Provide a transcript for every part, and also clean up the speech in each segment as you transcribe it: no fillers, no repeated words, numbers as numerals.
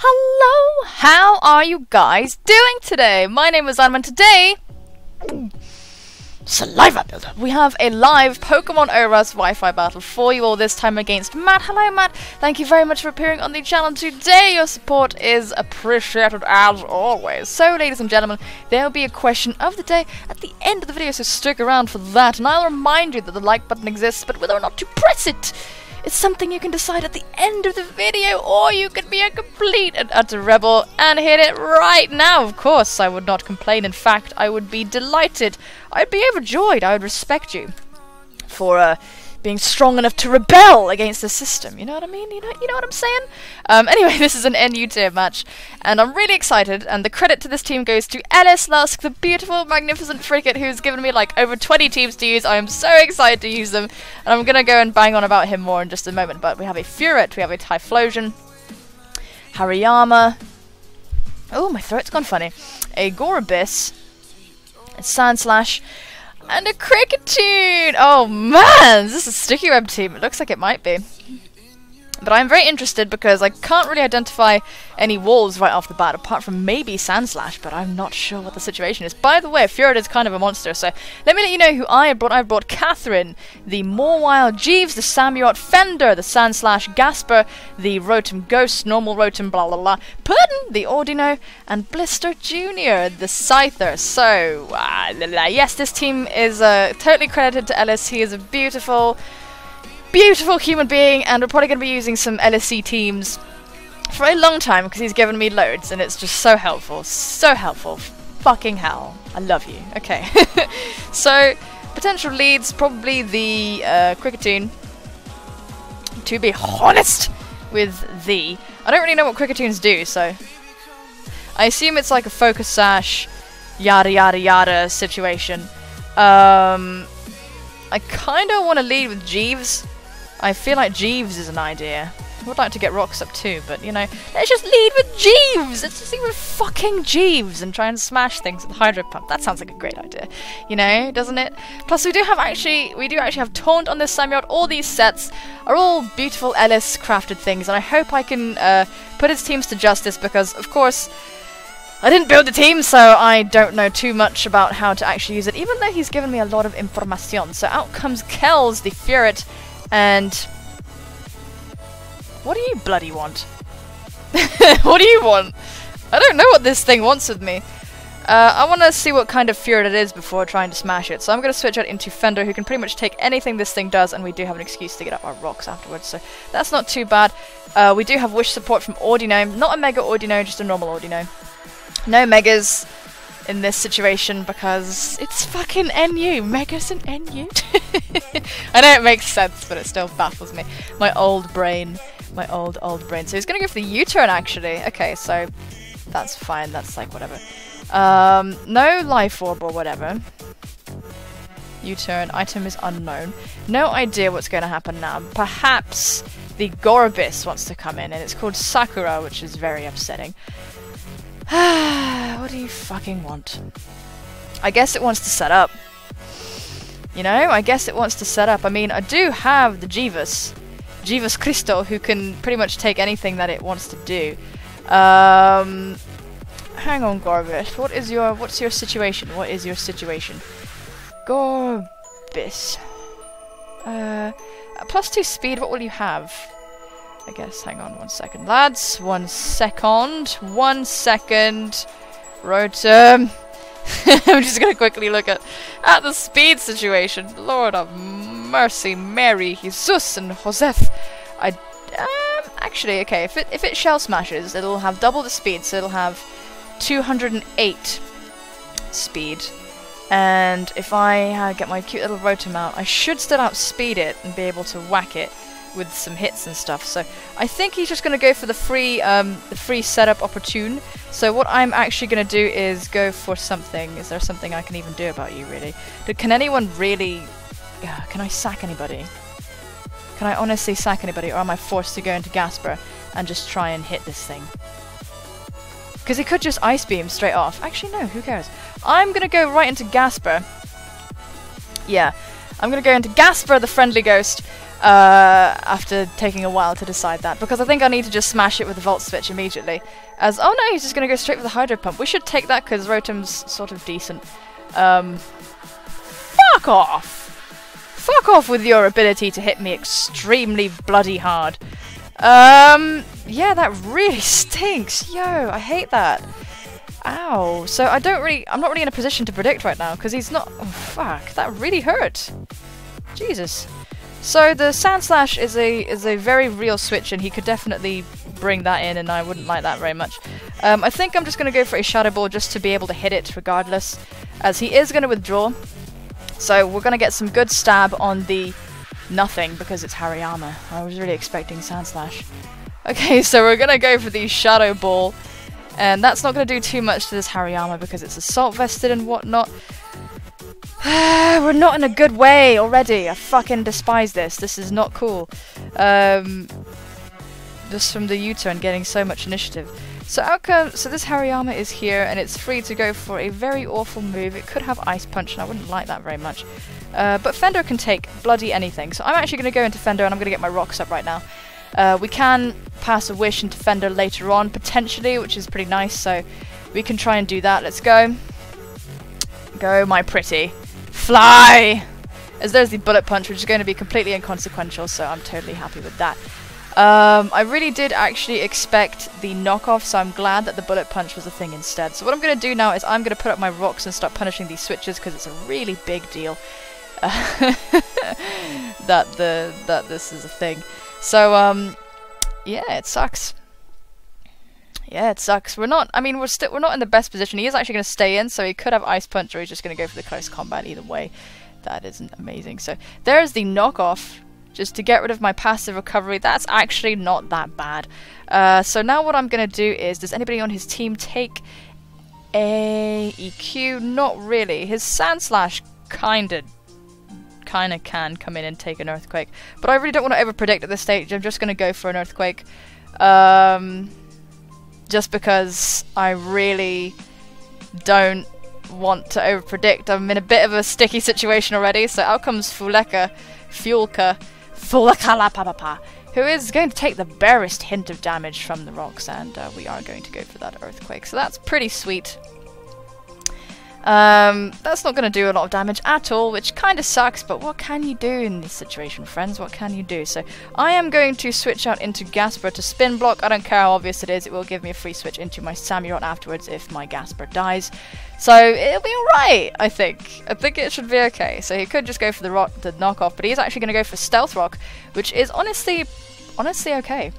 Hello, how are you guys doing today? My name is Anima and today, Saliva Builder. We have a live Pokemon ORAS Wi-Fi battle for you all, this time against Matt. Hello Matt, thank you very much for appearing on the channel today. Your support is appreciated as always. So ladies and gentlemen, there will be a question of the day at the end of the video, so stick around for that. And I'll remind you that the like button exists, but whether or not to press it, it's something you can decide at the end of the video, or you can be a complete and utter rebel and hit it right now. Of course, I would not complain. In fact, I would be delighted. I'd be overjoyed. I would respect you for being strong enough to rebel against the system. You know what I mean? You know what I'm saying? Anyway, this is an NU tier match, and I'm really excited, and the credit to this team goes to Ellis Lusk, the beautiful, magnificent frigate who's given me like over 20 teams to use. I am so excited to use them, and I'm gonna go and bang on about him more in just a moment. But we have a Furet, we have a Typhlosion, Hariyama, oh my throat's gone funny, a Gorebyss, a Sandslash, and a Kricketune! Oh man, is this a sticky web team? It looks like it might be. But I'm very interested because I can't really identify any walls right off the bat, apart from maybe Sandslash, but I'm not sure what the situation is. By the way, Furet is kind of a monster, so let me let you know who I have brought. I've brought Catherine, the Mawile Jeeves, the Samurott Fender, the Sandslash Gasper, the Rotom Ghost, normal Rotom blah blah blah, Puddin, the Ordino, and Blister Jr., the Scyther. So, yes, this team is totally credited to Ellis. He is a beautiful human being, and we're probably going to be using some LSC teams for a long time because he's given me loads, and it's just so helpful. So helpful. Fucking hell. I love you. Okay. So, potential leads, probably the Kricketune. To be honest with thee. I don't really know what Kricketunes do, so I assume it's like a Focus Sash, yada yada yada situation. I kind of want to lead with Jeeves. I feel like Jeeves is an idea. I would like to get Rocks up too, but you know, let's just lead with Jeeves! Let's just lead with fucking Jeeves and try and smash things with the Hydro Pump. That sounds like a great idea. You know, doesn't it? Plus we do actually have Taunt on this Samurott. All these sets are all beautiful Ellis crafted things, and I hope I can put his teams to justice because, of course, I didn't build the team, so I don't know too much about how to actually use it, even though he's given me a lot of information. So out comes Kells, the Furet, and what do you bloody want? What do you want? I don't know what this thing wants with me. I want to see what kind of Furet it is before trying to smash it, so I'm going to switch out into Fender, who can pretty much take anything this thing does, and we do have an excuse to get up our rocks afterwards, so that's not too bad. We do have Wish support from Ordino, not a Mega Ordino, just a normal Ordino. No Megas in this situation because it's fucking NU. Megas and NU. I know it makes sense, but it still baffles me. My old brain. My old brain. So he's gonna go for the U-turn actually. Okay, so that's fine. That's like whatever. No Life Orb or whatever. U-turn. Item is unknown. No idea what's going to happen now. Perhaps the Gorebyss wants to come in, and it's called Sakura, which is very upsetting. What do you fucking want? I guess it wants to set up. You know, I guess it wants to set up. I mean, I do have the Jeeves Crystal, who can pretty much take anything that it wants to do. Hang on, Gorebyss. What's your situation? What is your situation? Gorebyss. +2 speed, what will you have? I guess, hang on 1 second, lads. 1 second. 1 second. Rotom. I'm just gonna quickly look at the speed situation. Lord of mercy, Mary, Jesus, and Joseph. Actually, okay, if it shell smashes, it'll have double the speed, so it'll have 208 speed. And if I get my cute little Rotom out, I should still outspeed it and be able to whack it with some hits and stuff. So I think he's just going to go for the free setup opportune. So what I'm actually going to do is go for something. Is there something I can even do about you, really? Can anyone really... can I sack anybody? Can I honestly sack anybody, or am I forced to go into Gasper and just try and hit this thing? Because he could just Ice Beam straight off. Actually, no, who cares? I'm going to go right into Gasper. Yeah, I'm going to go into Gasper, the friendly ghost. after taking a while to decide that, because I think I need to just smash it with the Volt Switch immediately. As, oh no, he's just going to go straight for the Hydro Pump. We should take that because Rotom's sort of decent. Fuck off! Fuck off with your ability to hit me extremely bloody hard. Yeah, that really stinks. Yo, I hate that. Ow. So I'm not really in a position to predict right now, because he's not... Oh, fuck. That really hurt. Jesus. So the Sand Slash is a very real switch, and he could definitely bring that in, and I wouldn't like that very much. I think I'm just going to go for a Shadow Ball just to be able to hit it regardless, as he is going to withdraw. So we're going to get some good stab on the nothing, because it's Hariyama. I was really expecting Sand Slash. Okay, so we're going to go for the Shadow Ball, and that's not going to do too much to this Hariyama because it's assault vested and whatnot. We're not in a good way already. I fucking despise this. This is not cool. Just from the U-turn getting so much initiative. So this Hariyama is here, and it's free to go for a very awful move. It could have Ice Punch, and I wouldn't like that very much. But Fender can take bloody anything. So I'm actually going to go into Fender, and I'm going to get my rocks up right now. We can pass a wish into Fender later on, potentially, which is pretty nice. So we can try and do that. Let's go. Go, my pretty. Fly! As there's the Bullet Punch, which is going to be completely inconsequential, so I'm totally happy with that. I really did actually expect the knockoff, so I'm glad that the Bullet Punch was a thing instead. So what I'm going to do now is I'm going to put up my rocks and start punishing these switches, because it's a really big deal that this is a thing. So, yeah, it sucks. Yeah, it sucks. We're not in the best position. He is actually going to stay in, so he could have Ice Punch, or he's just going to go for the close combat either way. That isn't amazing. So there's the knockoff, just to get rid of my passive recovery. That's actually not that bad. So now what I'm going to do is, does anybody on his team take a EQ? Not really. His Sand Slash kinda can come in and take an Earthquake, but I really don't want to over-predict at this stage. I'm just going to go for an Earthquake. Just because I really don't want to overpredict. I'm in a bit of a sticky situation already, so out comes Fuelka La Papa, who is going to take the barest hint of damage from the rocks, and we are going to go for that Earthquake. So that's pretty sweet. That's not going to do a lot of damage at all, which kind of sucks, but what can you do in this situation, friends? What can you do? So I am going to switch out into Gasper to Spin Block. I don't care how obvious it is, it will give me a free switch into my Samurott afterwards if my Gasper dies. So it'll be alright, I think. I think it should be okay. So he could just go for the knockoff, but he's actually going to go for Stealth Rock, which is honestly okay.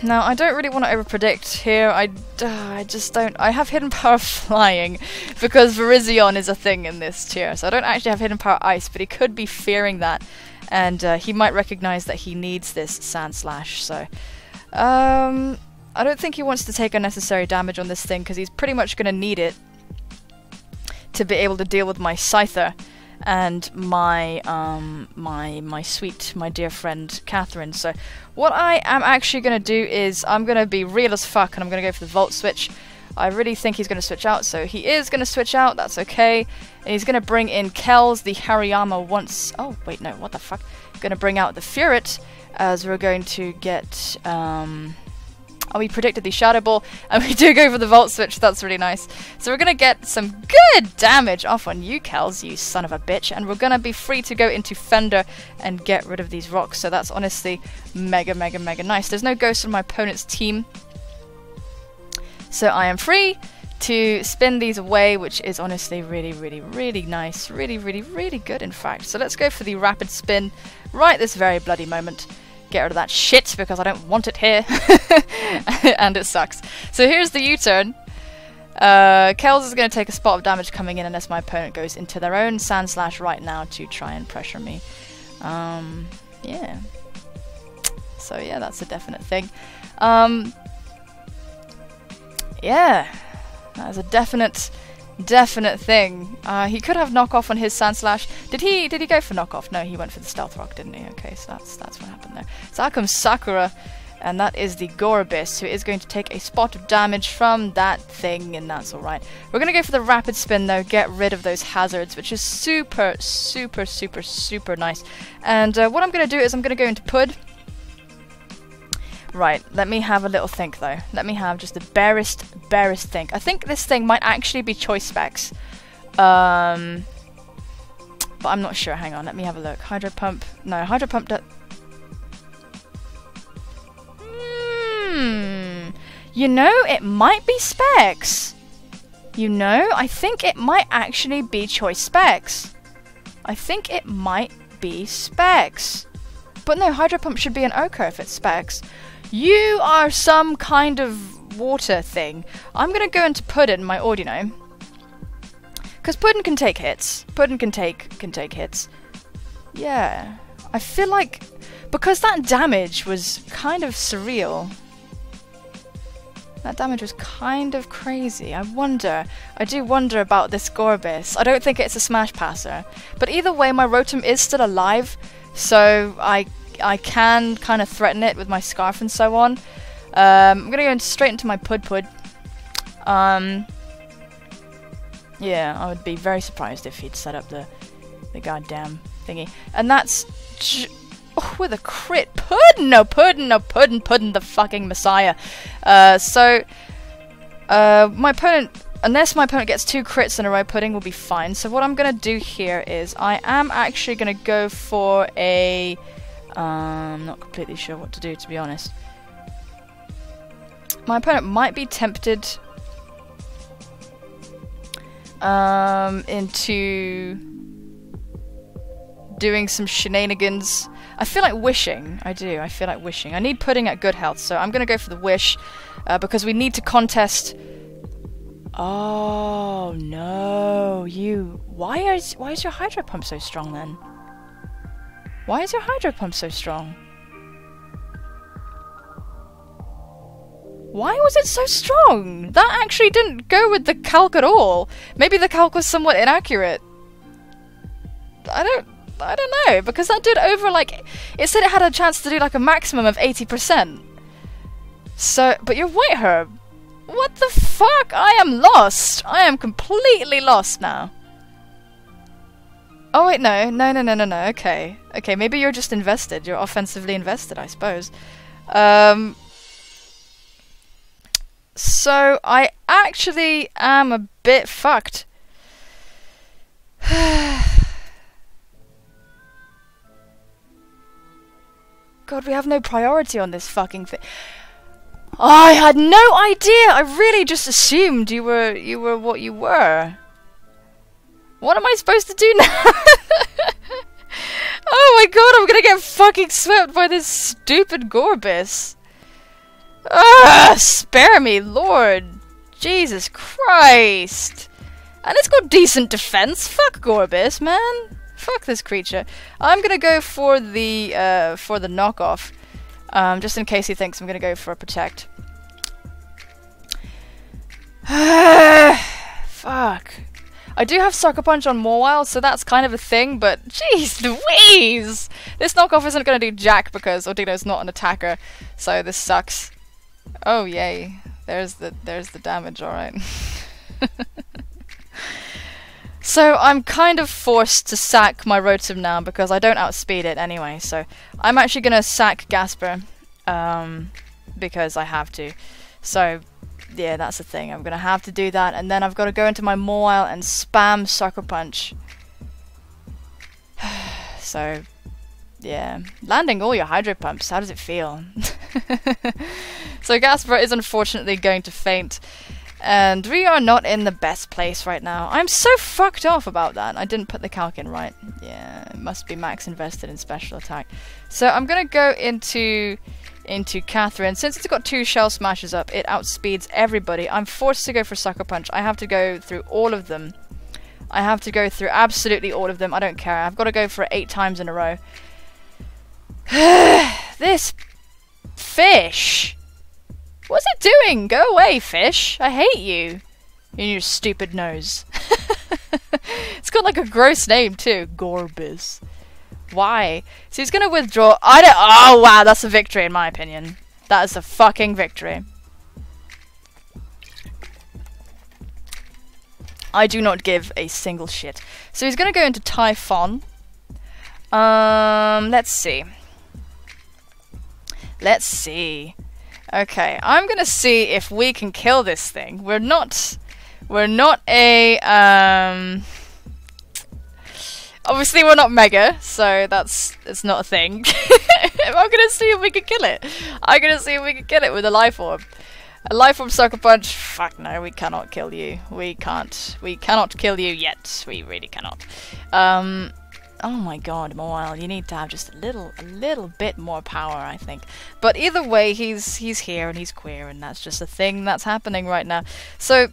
Now, I don't really want to overpredict here. I just don't. I have Hidden Power Flying because Virizion is a thing in this tier. So I don't actually have Hidden Power Ice, but he could be fearing that. And he might recognize that he needs this Sand Slash. So I don't think he wants to take unnecessary damage on this thing, because he's pretty much going to need it to be able to deal with my Scyther and my my dear friend Catherine. So what I am actually going to do is I'm going to be real as fuck, and I'm going to go for the Volt Switch. I really think he's going to switch out, so he is going to switch out, that's okay. And he's going to bring in Kells, the Hariyama once... Oh, wait, no, what the fuck? Going to bring out the Furet, as we're going to get... Oh, we predicted the Shadow Ball, and we do go for the Volt Switch. That's really nice. So we're going to get some good damage off on you, Kells, you son of a bitch. And we're going to be free to go into Fender and get rid of these rocks. So that's honestly mega, mega, mega nice. There's no ghost on my opponent's team, so I am free to spin these away, which is honestly really, really, really nice. Really, really, really good, in fact. So let's go for the Rapid Spin right this very bloody moment. Get rid of that shit, because I don't want it here. And it sucks. So here's the U-turn. Kells is going to take a spot of damage coming in unless my opponent goes into their own Sand Slash right now to try and pressure me. Yeah. So yeah, that's a definite thing. Yeah. That is a definite thing. He could have knockoff on his Sand Slash. Did he go for knockoff? No, he went for the Stealth Rock, didn't he? Okay, so that's what happened there. So out comes Sakura, And that is the Gorobis, who is going to take a spot of damage from that thing, and that's alright. We're going to go for the rapid spin though, get rid of those hazards, which is super, super, super, super nice. And what I'm going to do is I'm going to go into Pud. Right, let me have a little think though. Let me have just the barest think. I think this thing might actually be choice specs. But I'm not sure. Hang on, let me have a look. Hydro Pump. No, Hydro Pump does... You know, it might be specs. You know, I think it might actually be choice specs. I think it might be specs. But no, Hydro Pump should be an Ochre if it's specs. You are some kind of water thing. I'm gonna go into Puddin, my Ordino. Because Puddin can take hits. Puddin can take hits. Yeah. I feel like... Because that damage was kind of surreal. That damage was kind of crazy. I do wonder about this Gorobis. I don't think it's a Smash Passer. But either way, my Rotom is still alive, so I can kind of threaten it with my Scarf and so on. I'm gonna go straight into my Pud. Yeah, I would be very surprised if he'd set up the goddamn thingy. And that's... Oh, with a crit. Puddin, the fucking messiah. My opponent, unless my opponent gets 2 crits in a row, Pudding will be fine. So what I'm going to do here is I am actually going to go for a... I'm not completely sure what to do, to be honest. My opponent might be tempted into doing some shenanigans. I feel like wishing. I do. I feel like wishing. I need Pudding at good health, so I'm going to go for the wish because we need to contest. Oh no! Why is your Hydro Pump so strong then? Why is your Hydro Pump so strong? Why was it so strong? That actually didn't go with the calc at all. Maybe the calc was somewhat inaccurate. I don't know, because that did over, like, it said it had a chance to do, like, a maximum of 80%. So, but you're White Herb. What the fuck? I am lost. I am completely lost now. Oh, wait, no, okay. Okay, maybe you're just invested. You're offensively invested, I suppose. So, I actually am a bit fucked. God, we have no priority on this fucking thing. I had no idea! I really just assumed you were what you were. What am I supposed to do now? Oh my god, I'm gonna get fucking swept by this stupid Gorobis. Spare me, Lord. Jesus Christ. And it's got decent defense. Fuck Gorobis, man. Fuck this creature. I'm gonna go for the knockoff, just in case he thinks I'm gonna go for a protect. Fuck. I do have Sucker Punch on Mawile, so that's kind of a thing, but jeez Louise! This knockoff isn't gonna do jack because Ordino's not an attacker, so this sucks. Oh yay. There's the damage, alright. So I'm kind of forced to sack my Rotom now because I don't outspeed it anyway, so I'm actually gonna sack Gasper because I have to. So yeah, that's the thing. I'm gonna have to do that, and then I've got to go into my Mawile and spam Sucker Punch. So yeah, landing all your Hydro Pumps, how does it feel? So Gasper is unfortunately going to faint. And we are not in the best place right now. I'm so fucked off about that. I didn't put the calc in right. Yeah, it must be max invested in special attack. So I'm gonna go into Catherine. Since it's got 2 Shell Smashes up, it outspeeds everybody. I'm forced to go for Sucker Punch. I have to go through all of them. I have to go through absolutely all of them. I don't care. I've got to go for it 8 times in a row. This fish. What's it doing? Go away, fish. I hate you. In your stupid nose. It's got like a gross name too. Gorobis. Why? So he's gonna withdraw. Oh wow, that's a victory in my opinion. That is a fucking victory. I do not give a single shit. So he's gonna go into Typhon. Let's see. Let's see. Okay, I'm gonna see if we can kill this thing. We're not a, obviously we're not Mega, so it's not a thing. I'm gonna see if we can kill it. I'm gonna see if we can kill it with a Life Orb. A Life Orb Sucker Punch? Fuck no, we cannot kill you. We can't. We cannot kill you yet. We really cannot. Oh my god, Moyle, you need to have just a little bit more power, I think. But either way, he's here and he's queer, and that's just a thing that's happening right now. So,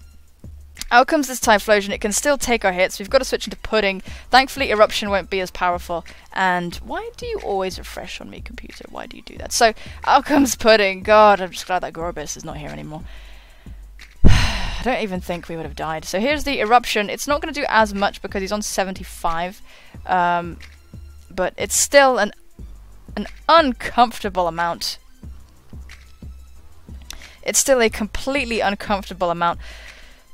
out comes this Typhlosion. It can still take our hits. We've got to switch into Pudding. Thankfully, Eruption won't be as powerful. And why do you always refresh on me, computer? Why do you do that? So, out comes Pudding. God, I'm just glad that Gorbis is not here anymore. I don't even think we would have died. So here's the Eruption. It's not going to do as much because he's on 75. But it's still an uncomfortable amount. It's still a completely uncomfortable amount.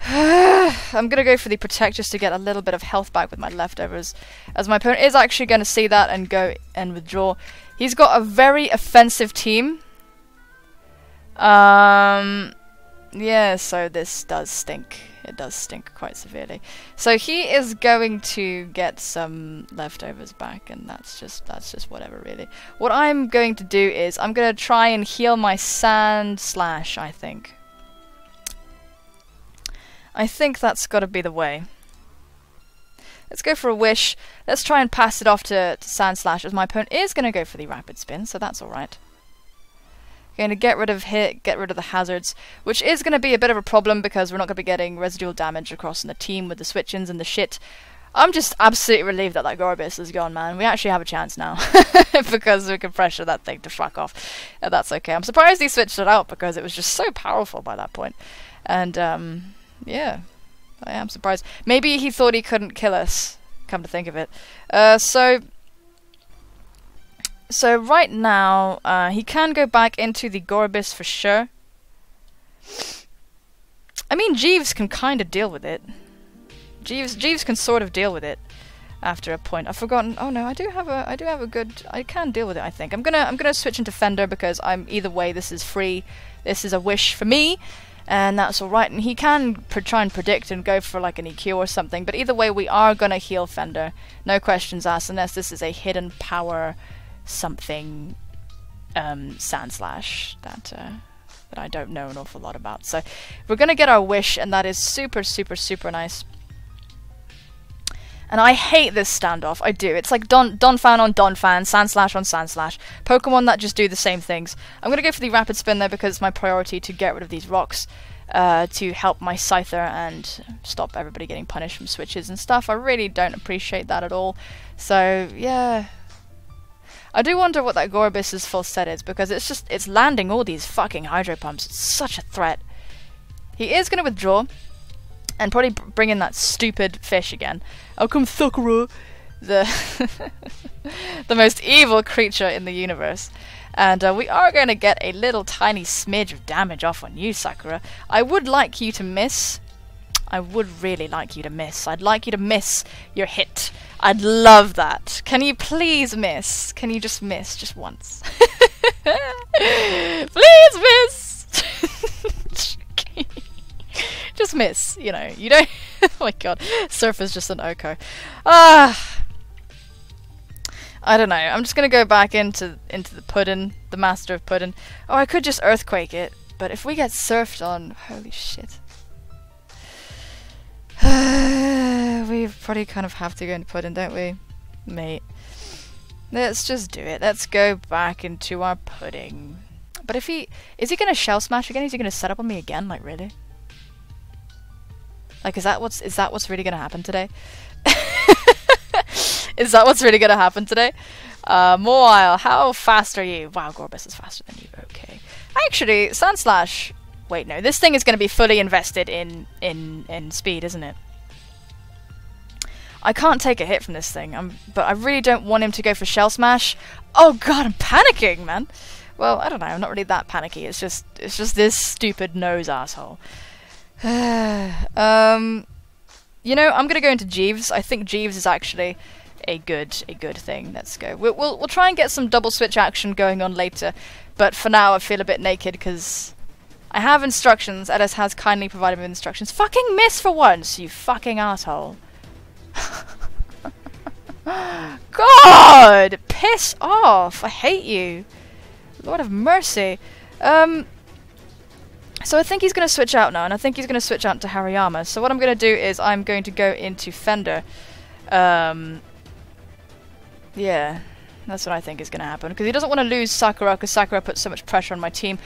I'm going to go for the Protect just to get a little bit of health back with my leftovers. As my opponent is actually going to see that and go and withdraw. He's got a very offensive team. Yeah, so this does stink. It does stink quite severely. So he is going to get some leftovers back, and that's just whatever, really. What I'm going to do is I'm going to try and heal my Sand Slash, I think. I think that's got to be the way. Let's go for a Wish. Let's try and pass it off to Sand Slash, as my opponent is going to go for the Rapid Spin, so that's alright. Going to get rid of hit, get rid of the hazards, which is going to be a bit of a problem because we're not going to be getting residual damage across in the team with the switch-ins and the shit. I'm just absolutely relieved that Gorbis is gone, man. We actually have a chance now because we can pressure that thing to fuck off. That's okay. I'm surprised he switched it out because it was just so powerful by that point. And, yeah, I am surprised. Maybe he thought he couldn't kill us, come to think of it. So right now, he can go back into the Gorbis for sure. I mean, Jeeves can kind of deal with it. Jeeves can sort of deal with it after a point. I've forgotten. Oh no, I do have a good. I can deal with it. I think I'm gonna switch into Fender because either way. This is free. This is a wish for me, and that's all right. And he can try and predict and go for like an EQ or something. But either way, we are gonna heal Fender. No questions asked, unless this is a hidden power. Something Sand Slash that I don't know an awful lot about. So we're gonna get our wish, and that is super nice. And I hate this standoff. I do. It's like Donphan on Donphan, Sand Slash on Sand Slash. Pokemon that just do the same things. I'm gonna go for the Rapid Spin though because it's my priority to get rid of these rocks to help my Scyther and stop everybody getting punished from switches and stuff. I really don't appreciate that at all. So yeah. I do wonder what that Gorbis' full set is, because it's landing all these fucking Hydro Pumps. It's such a threat. He is going to withdraw, and probably bring in that stupid fish again. Out comes Sakura, the most evil creature in the universe. And we are going to get a little tiny smidge of damage off on you, Sakura. I would like you to miss. I would really like you to miss. I'd like you to miss your hit. I'd love that. Can you please miss? Can you just miss just once? Please miss! Just miss, you know. You don't... Oh my god. Surf is just an Oko. I don't know. I'm just going to go back into the Puddin', the Master of Puddin'. Oh, I could just Earthquake it. But if we get surfed on... Holy shit. We probably kind of have to go into Puddin', don't we? Mate. Let's just do it. Let's go back into our Pudding. But if he... Is he going to Shell Smash again? Is he going to set up on me again? Like, really? Like, is that what's really going to happen today? Is that what's really going to happen today? Moyle, how fast are you? Wow, Gorbis is faster than you. Okay. Actually, Sand Slash... Wait, no. This thing is going to be fully invested in speed, isn't it? I can't take a hit from this thing, but I really don't want him to go for Shell Smash. Oh god, I'm panicking, man. Well, I don't know, I'm not really that panicky, it's just this stupid nose asshole. You know, I'm gonna go into Jeeves. I think Jeeves is actually a good thing. Let's go. We'll try and get some double switch action going on later, but for now I feel a bit naked because I have instructions. Edis has kindly provided me with instructions. Fucking miss for once, you fucking asshole. God! Piss off! I hate you. Lord have mercy. So I think he's going to switch out now, and I think he's going to switch out to Hariyama. So what I'm going to do is I'm going to go into Fender. Yeah, that's what I think is going to happen. Because he doesn't want to lose Sakura, because Sakura puts so much pressure on my team.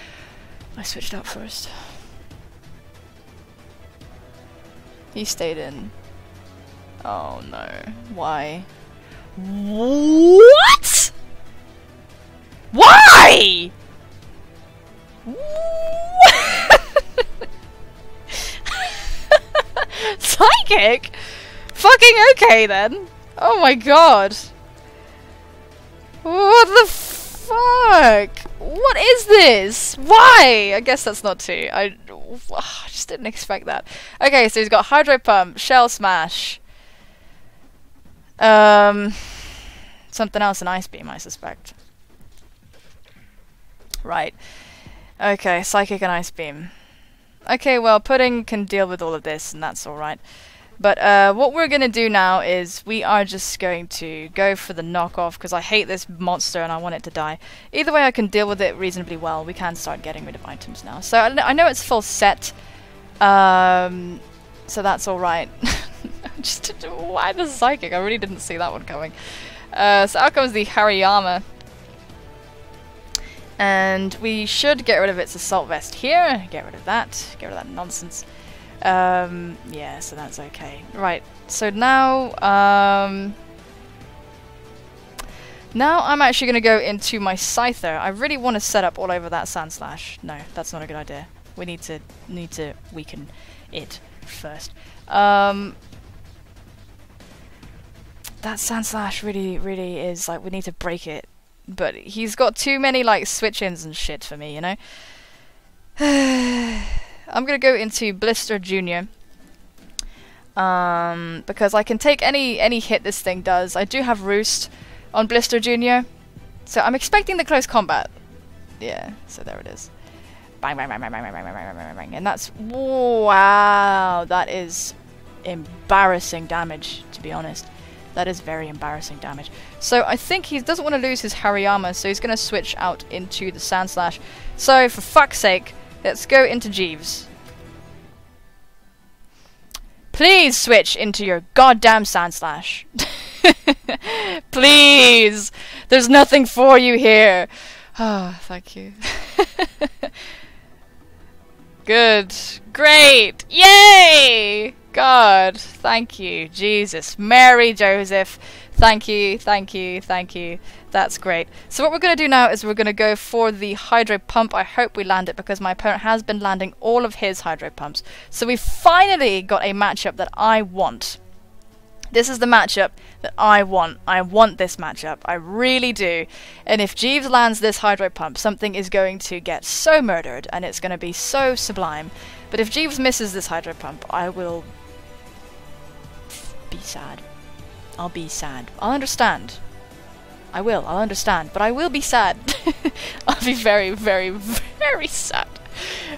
I switched out first. He stayed in. Oh no. Why? What? Why? Psychic? Fucking okay then. Oh my god. What the fuck? What is this? Why? I guess that's not two. I just didn't expect that. Okay, so he's got Hydro Pump, Shell Smash. Something else, an Ice Beam, I suspect. Right. Okay, Psychic and Ice Beam. Okay, well, Pudding can deal with all of this, and that's alright. But what we're going to do now is we are just going to go for the knockoff, because I hate this monster and I want it to die. Either way, I can deal with it reasonably well. We can start getting rid of items now. So I know it's full set, so that's alright. Just why the Psychic? I really didn't see that one coming. So out comes the Hariyama. And we should get rid of its Assault Vest here. Get rid of that. Get rid of that nonsense. Yeah, so that's okay. Right, so now, now I'm actually going to go into my Scyther. I really want to set up all over that Sand Slash. No, that's not a good idea. We need to weaken it first. That Sand Slash really is, like, we need to break it. But he's got too many, like, switch-ins and shit for me, you know? I'm gonna go into Blister Jr. Because I can take any hit this thing does. I do have Roost on Blister Jr. So I'm expecting the close combat. Yeah, so there it is. Bang, bang, bang, bang, bang, bang, bang, bang, bang, bang, bang. And that's... Wow! That is embarrassing damage, to be honest. That is very embarrassing damage. So I think he doesn't want to lose his Hariyama, so he's going to switch out into the Sand Slash. So, for fuck's sake, let's go into Jeeves. Please switch into your goddamn Sand Slash. Please! There's nothing for you here. Ah, oh, thank you. Good. Great! Yay! God, thank you. Jesus. Mary Joseph. Thank you, thank you, thank you. That's great. So what we're going to do now is we're going to go for the Hydro Pump. I hope we land it because my opponent has been landing all of his Hydro Pumps. So we finally got a matchup that I want. This is the matchup that I want. I want this matchup. I really do. And if Jeeves lands this Hydro Pump, something is going to get so murdered and it's going to be so sublime. But if Jeeves misses this Hydro Pump, I will be sad. I'll be sad. I'll understand. I will. I'll understand. But I will be sad. I'll be very, very, very sad.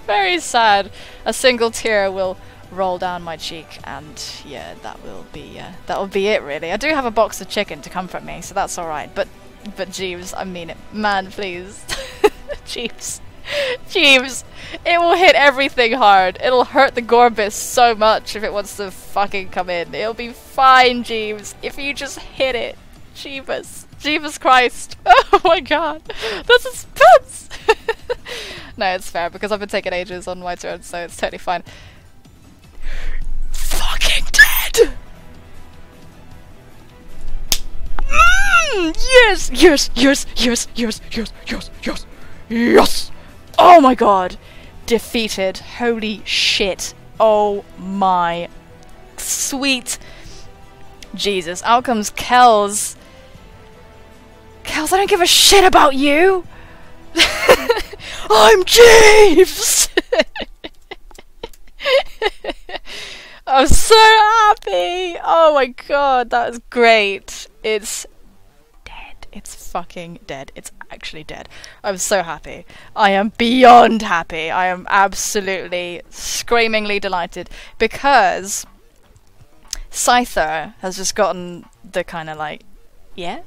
Very sad. A single tear will roll down my cheek, and yeah, that will be it really. I do have a box of chicken to comfort me, so that's alright. But Jeeves, I mean it. Man, please. Jeeves. Jeeves, it will hit everything hard. It'll hurt the Gorbis so much if it wants to fucking come in. It'll be fine, Jeeves, if you just hit it. Jeeves. Jesus Christ. Oh my god. The suspense! No, it's fair, because I've been taking ages on my turn, so it's totally fine. Fucking dead! Yes! Yes! Yes! Yes! Yes! Yes! Yes! Yes! Yes! Oh my god! Defeated. Holy shit. Oh my sweet Jesus. Out comes Kells. Kells, I don't give a shit about you! I'm Jeeves! I'm so happy! Oh my god, that was great. It's dead. It's fucking dead. It's actually dead. I'm so happy. I am beyond happy. I am absolutely screamingly delighted because Scyther has just gotten the kind of like, yeah,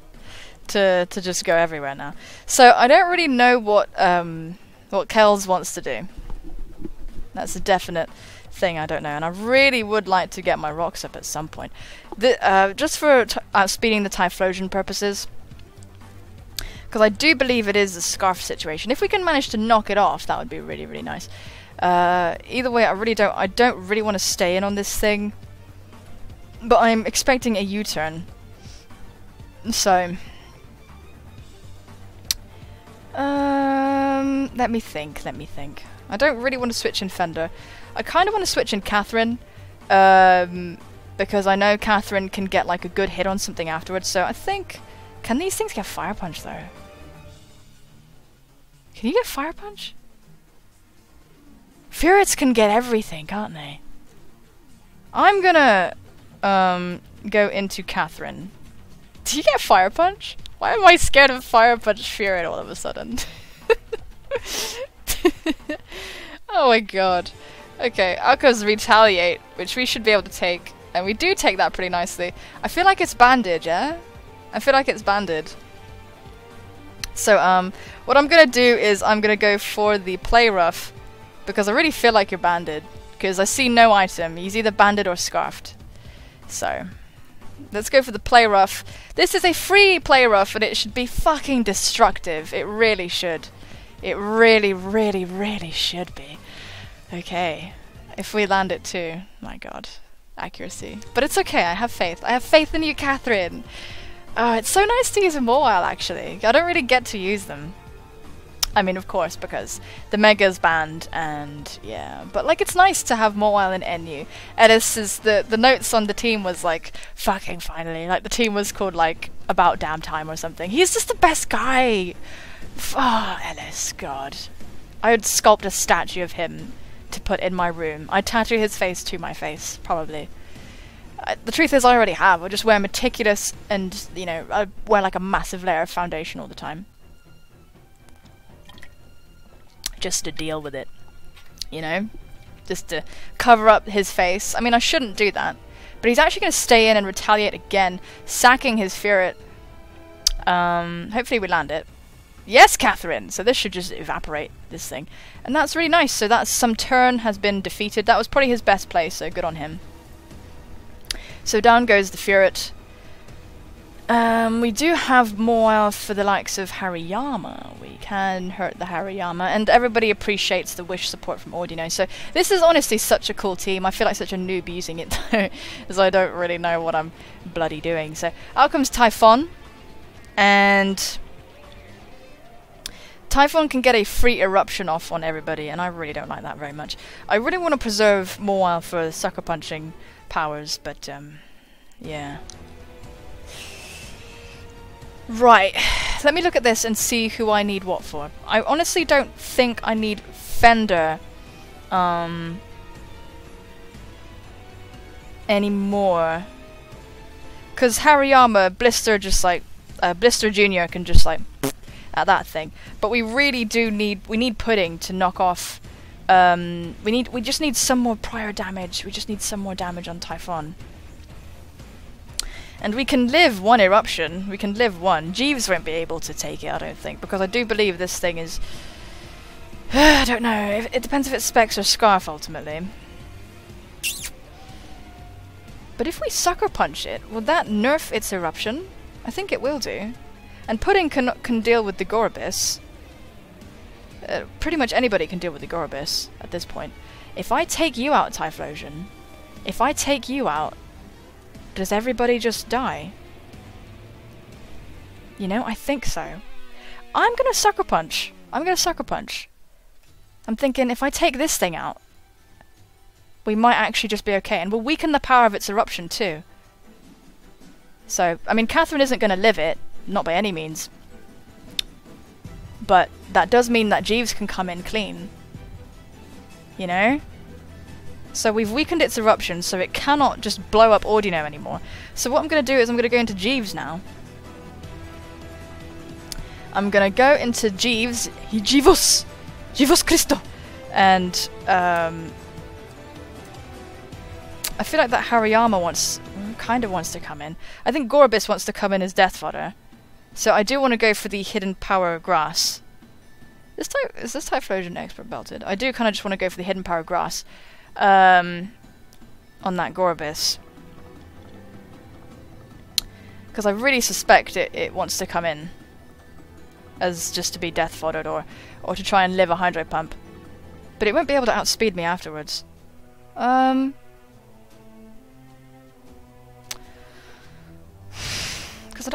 to just go everywhere now. So I don't really know what Kells wants to do. That's a definite thing I don't know, and I really would like to get my rocks up at some point. Just for speeding the Typhlosion purposes, because I do believe it is a scarf situation. If we can manage to knock it off, that would be really, really nice. Either way, I don't really want to stay in on this thing, but I'm expecting a U-turn. So, let me think. I don't really want to switch in Fender. I kind of want to switch in Catherine, because I know Catherine can get like a good hit on something afterwards. So I think, can these things get Fire Punch though? Can you get Fire Punch? Furets can get everything, can't they? I'm gonna go into Catherine. Do you get Fire Punch? Why am I scared of Fire Punch Furet all of a sudden? Oh my god. Okay, Alco's Retaliate, which we should be able to take. And we do take that pretty nicely. I feel like it's banded, yeah? I feel like it's banded. So, what I'm gonna do is I'm gonna go for the Play Rough, because I really feel like you're banded. Because I see no item. He's either banded or scarfed. So, let's go for the Play Rough. This is a free Play Rough, and it should be fucking destructive. It really should. It really, really, really should be. Okay. If we land it too. My god. Accuracy. But it's okay, I have faith. I have faith in you, Catherine! Oh, it's so nice to use a Mawile, actually. I don't really get to use them. I mean, of course, because the Mega's banned, and yeah. But, like, it's nice to have Mawile in NU. Edis is the notes on the team was like, fucking finally. Like, the team was called, like, About Damn Time or something. He's just the best guy! Oh, Ellis, god. I would sculpt a statue of him to put in my room. I'd tattoo his face to my face, probably. The truth is I already have. I just wear meticulous and, you know, I wear like a massive layer of foundation all the time. Just to deal with it. You know? Just to cover up his face. I mean, I shouldn't do that. But he's actually going to stay in and retaliate again, sacking his Furet. Hopefully we land it. Yes, Catherine! So this should just evaporate this thing. And that's really nice. So that's some turn has been defeated. That was probably his best play, so good on him. So down goes the Furet. We do have more for the likes of Hariyama. We can hurt the Hariyama. And everybody appreciates the wish support from Ordino. So this is honestly such a cool team. I feel like such a noob using it though, as I don't really know what I'm bloody doing. So out comes Typhon. And Typhon can get a free eruption off on everybody, and I really don't like that very much. I really want to preserve Mawile for sucker punching powers, but yeah. Right, let me look at this and see who I need what for. I honestly don't think I need Fender anymore. Because Hariyama, Blister just like, Blister Jr. can just like, at that thing. But we really do need, we need Pudding to knock off, we just need some more prior damage. We just need some more damage on Typhon. And we can live one eruption. We can live one. Jeeves won't be able to take it, I don't think, because I do believe this thing is... I don't know. It depends if it's Specs or Scarf, ultimately. But if we Sucker Punch it, will that nerf its eruption? I think it will do. And Pudding can deal with the Gorobis. Pretty much anybody can deal with the Gorobis at this point. If I take you out, Typhlosion, if I take you out, does everybody just die? You know, I think so. I'm gonna Sucker Punch. I'm gonna Sucker Punch. I'm thinking if I take this thing out, we might actually just be okay. And we'll weaken the power of its eruption too. So, I mean, Catherine isn't gonna live it. Not by any means. but that does mean that Jeeves can come in clean. You know? So we've weakened its eruption, so it cannot just blow up Ordino anymore. So what I'm going to do is I'm going to go into Jeeves now. I'm going to go into Jeeves. Jeevos Christo! And, I feel like that Hariyama kind of wants to come in. I think Gorobis wants to come in as Death Fodder. So I do want to go for the Hidden Power Grass. Is this Typhlosion Expert belted? I do kind of just want to go for the Hidden Power Grass. On that Gorobis. Because I really suspect it wants to come in as just to be Death Foddered or to try and live a Hydro Pump. But it won't be able to outspeed me afterwards. Because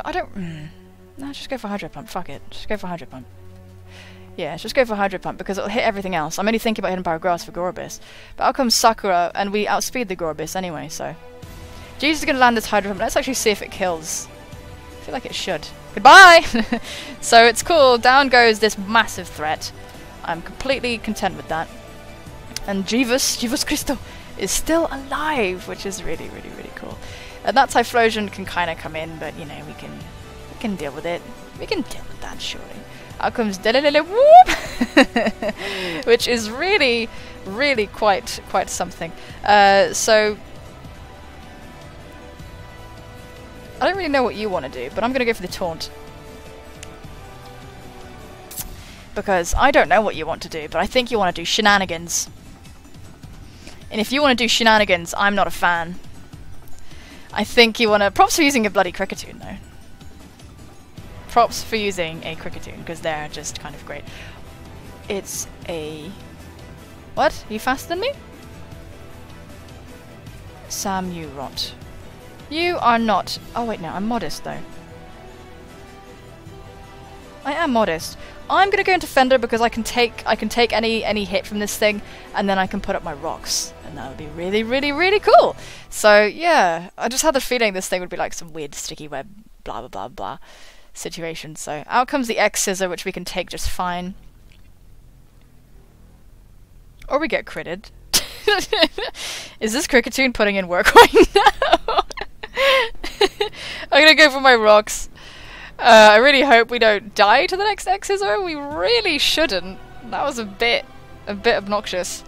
I don't... No, just go for Hydro Pump. Fuck it. Just go for Hydro Pump. Yeah, just go for Hydro Pump because it'll hit everything else. I'm only thinking about Hidden Power Grass for Gorobis. But out comes Sakura, and we outspeed the Gorobis anyway, so... Jesus is going to land this Hydro Pump. Let's actually see if it kills. I feel like it should. Goodbye! So it's cool. Down goes this massive threat. I'm completely content with that. And Jeevos Christo, is still alive, which is really, really, really cool. And that Typhlosion can kind of come in, but, you know, we can deal with it. We can deal with that, surely. Out comes Whoop! Which is really, really quite something. So... I don't really know what you want to do, but I'm going to go for the Taunt. Because I don't know what you want to do, but I think you want to do shenanigans. And if you want to do shenanigans, I'm not a fan. I think you want to... Props for using a bloody Kricketune, though. Props for using a Kricketune, because they're just kind of great. It's a... What? Are you faster than me? Sam, you rot. You are not... Oh wait, no, I'm modest, though. I am modest. I'm gonna go into Fender because I can take any hit from this thing, and then I can put up my rocks. And that would be really, really, really cool. So, yeah. I just had the feeling this thing would be like some weird sticky web blah blah blah blah situation. So, out comes the X-Scissor, which we can take just fine. Or we get critted. Is this Kricketune putting in work right now? I'm gonna go for my rocks. I really hope we don't die to the next X-Scissor. We really shouldn't. That was a bit obnoxious.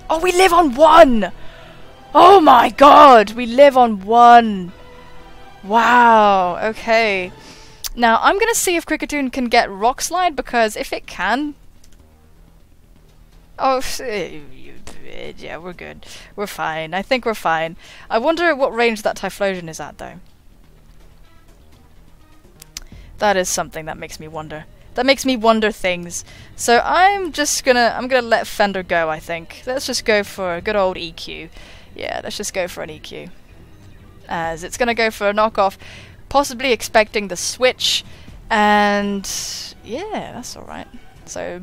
Oh, we live on 1! Oh my god, we live on 1! Wow, okay. Now, I'm gonna see if Kricketune can get Rock Slide, because if it can... Oh, yeah, we're good. We're fine. I think we're fine. I wonder what range that Typhlosion is at, though. That is something that makes me wonder. That makes me wonder things. So I'm gonna let Fender go, I think. Let's just go for a good old EQ. Yeah, let's just go for an EQ. As it's gonna go for a knockoff, possibly expecting the switch, and yeah, that's alright. So,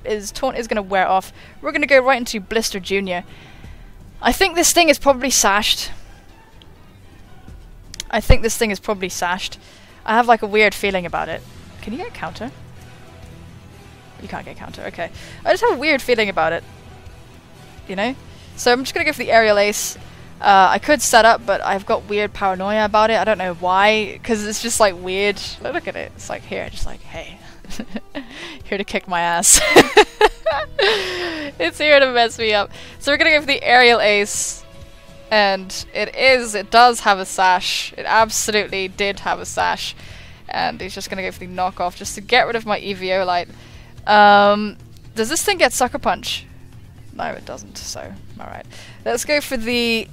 his Taunt is going to wear off. We're going to go right into Blister Jr. I think this thing is probably sashed. I have like a weird feeling about it. Can you get counter? You can't get counter, okay. I just have a weird feeling about it. You know? So I'm just going to go for the Aerial Ace. I could set up, but I've got weird paranoia about it. I don't know why, because it's just like weird. Look at it. It's like here, just like, hey. Here to kick my ass. It's here to mess me up. So we're gonna go for the Aerial Ace, and it does have a sash. It absolutely did have a sash, and he's just gonna go for the knockoff just to get rid of my Eviolite. Does this thing get Sucker Punch? No, it doesn't. So alright, let's go for the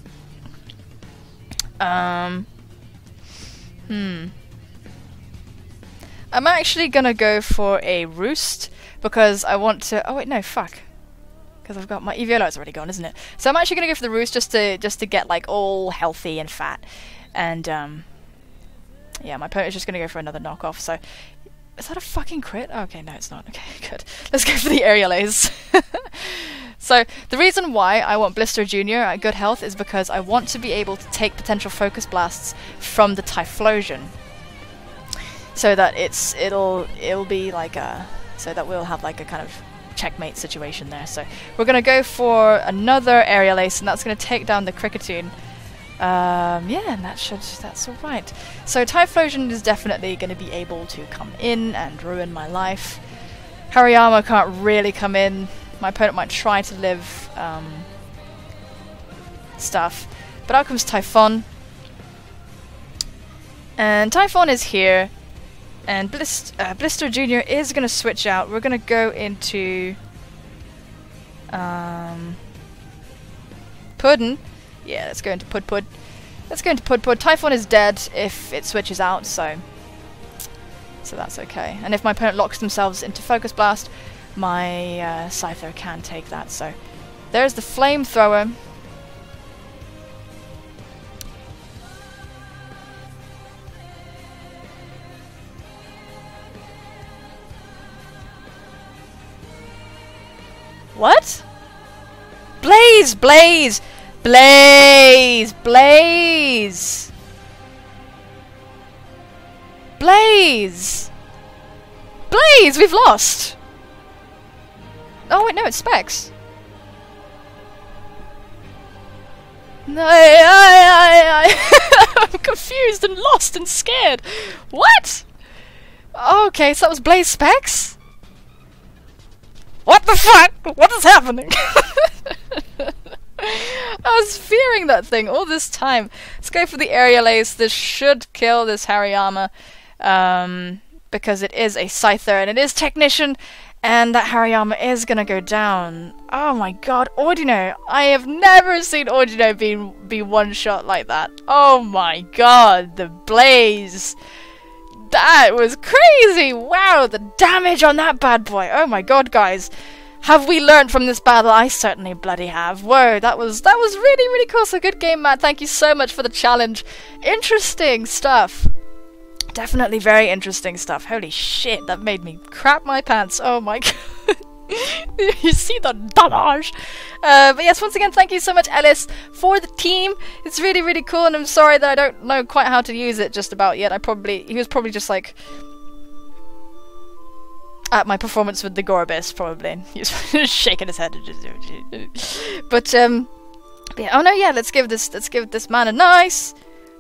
I'm actually gonna go for a Roost because I want to... Oh wait, no, fuck. Because I've got my Eviolite's already gone, isn't it? So I'm actually gonna go for the Roost just to get like all healthy and fat. And yeah, my opponent's just gonna go for another knockoff. So is that a fucking crit? Oh, okay, no, it's not. Okay, good. Let's go for the Aerial Ace. So the reason why I want Blister Jr. at good health is because I want to be able to take potential Focus Blasts from the Typhlosion. so that it'll be like a, so that we'll have like a kind of checkmate situation there. So we're gonna go for another aerial ace, and that's gonna take down the Cricketune. Yeah, and that's alright. So Typhlosion is definitely going to be able to come in and ruin my life. Hariyama can't really come in. My opponent might try to live stuff. But out comes Typhon. And Typhon is here. And Blister Jr. is going to switch out. We're going to go into Puddin'. Yeah, let's go into Pud. Let's go into Pud. Typhon is dead if it switches out, so that's okay. And if my opponent locks themselves into Focus Blast, my Scyther can take that. So there's the Flamethrower. What? Blaze! Blaze! Blaze! Blaze! Blaze! Blaze! We've lost! Oh wait, no, it's Specs. No, I'm confused and lost and scared. What? Okay, so that was Blaze Specs? What the fuck? What is happening? I was fearing that thing all this time. Let's go for the aerial ace. This should kill this Hariyama. Because it is a Scyther and it is Technician. And that Hariyama is gonna go down. Oh my god, Ordino. I have never seen Ordino be one shot like that. Oh my god, the blaze. That was crazy! Wow, the damage on that bad boy. Oh my god, guys. Have we learned from this battle? I certainly bloody have. Whoa, that was really, really cool. So good game, Matt. Thank you so much for the challenge. Interesting stuff. Definitely very interesting stuff. Holy shit, that made me crap my pants. Oh my god. You see the damage? But yes, once again, thank you so much, Ellis, for the team. It's really, really cool, and I'm sorry that I don't know quite how to use it just about yet. He was probably just like at my performance with the Gorobis, probably. He was shaking his head. But yeah, oh no, yeah, let's give this man a nice.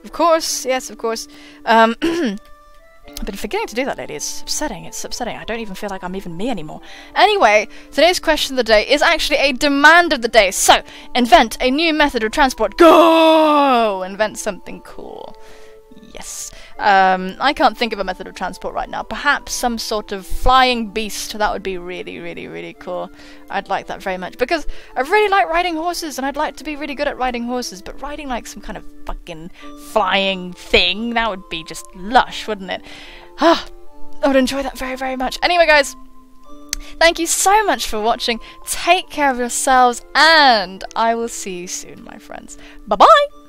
Of course, yes, of course. I've been forgetting to do that, lady. It's upsetting. It's upsetting. I don't even feel like I'm even me anymore. Anyway, today's question of the day is actually a demand of the day. So, invent a new method of transport. Go! Invent something cool. Yes. I can't think of a method of transport right now. Perhaps some sort of flying beast. That would be really, really, really cool. I'd like that very much. Because I really like riding horses, and I'd like to be really good at riding horses. But riding like some kind of fucking flying thing, that would be just lush, wouldn't it? I would enjoy that very, very much. Anyway, guys, thank you so much for watching. Take care of yourselves, and I will see you soon, my friends. Bye-bye!